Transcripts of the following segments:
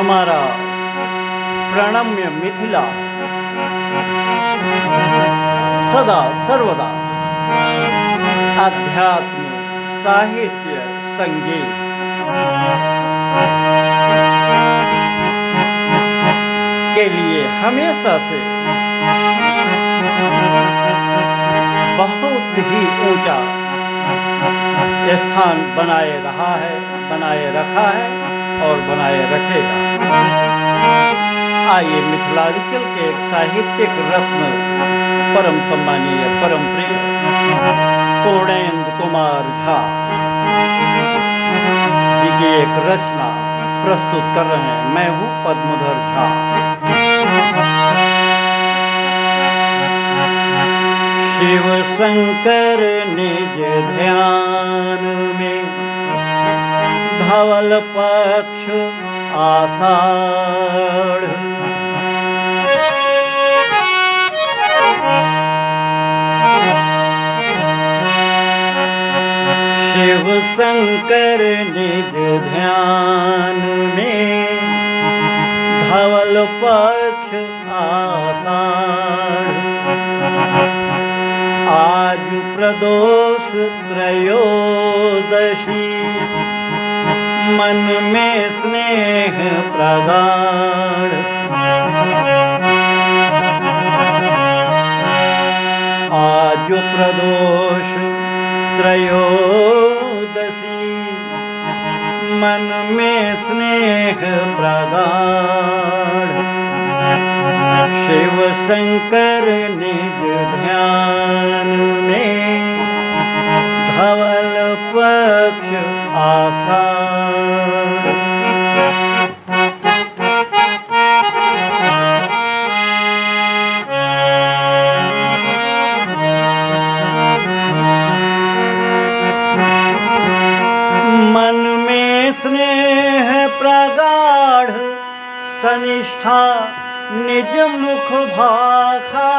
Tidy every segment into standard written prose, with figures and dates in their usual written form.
हमारा प्रणम्य मिथिला सदा सर्वदा अध्यात्म, साहित्य, संगीत के लिए हमेशा से बहुत ही ऊंचा स्थान बनाए रहा है, बनाए रखा है और बनाए रखेगा। आइए मिथिलांचल के एक साहित्यिक रत्न, परम सम्मानीय, परम प्रिय पूर्णेंदु कुमार झा जी की एक रचना प्रस्तुत कर रहे हैं। मैं हूँ पद्मधर झा। शिव शंकर निज ध्यान में, धवल पक्ष आषाढ़। शिव शंकर निज ध्यान में, धवल पक्ष आषाढ़। आज प्रदोष त्रयोदशी, मन में स्नेह प्रगाढ़। आज प्रदोष त्रयोदशी, मन में स्नेह प्रगाढ़। शिव शंकर निज ध्यान में, धवल पक्ष आषाढ़। मन में स्नेह प्रगाढ़, सनिष्ठा निज मुख भाखा।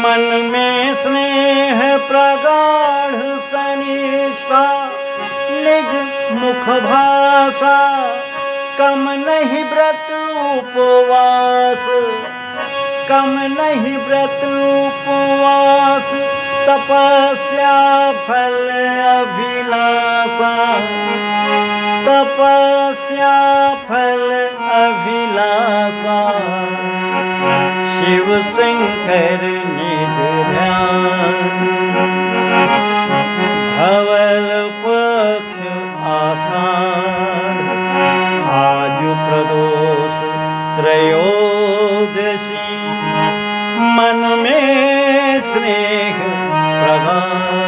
मन में स्नेह प्रगाढ़, सनिष्ठा निज मुख भाषा। कम नहीं व्रत उपवास, कम नहीं व्रत उपवास। तपस्या फल अभिलाषा, तपस्या फल अभिलाषा। शिव शंकर निज ध्यान, धवल पक्ष आषाढ़। आज प्रदोष त्रयोदशी, मन में स्नेह प्रगाढ़।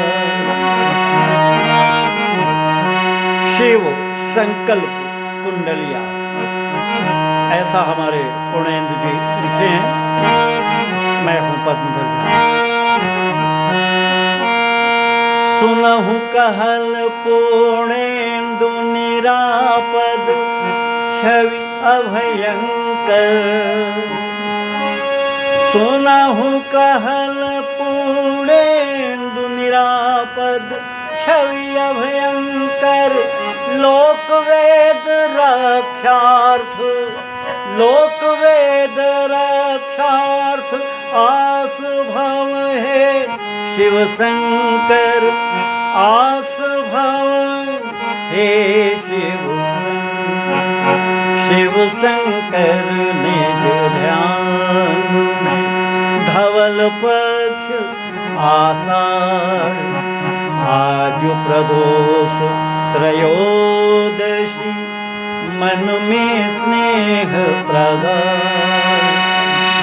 शिव संकल्प कुंडलिया, ऐसा हमारे पूर्णेंदु जी लिखे हैं। मैं हूँ पद्मधर झा। सुनहु कहल पूर्णेंदु निरापद, छवि अभयंकर। सुनहु कहल पूर्णेंदु निरापद, छवि अभयंकर। लोक वेद रक्षार्थ, लोक वेद रक्षार्थ। आस भव है शिव शंकर, आस भव हे शिव शंकर। शिव शंकर निज ध्यान में, धवल पक्ष आषाढ़। आज प्रदोष त्रयोदशी, मन में स्नेह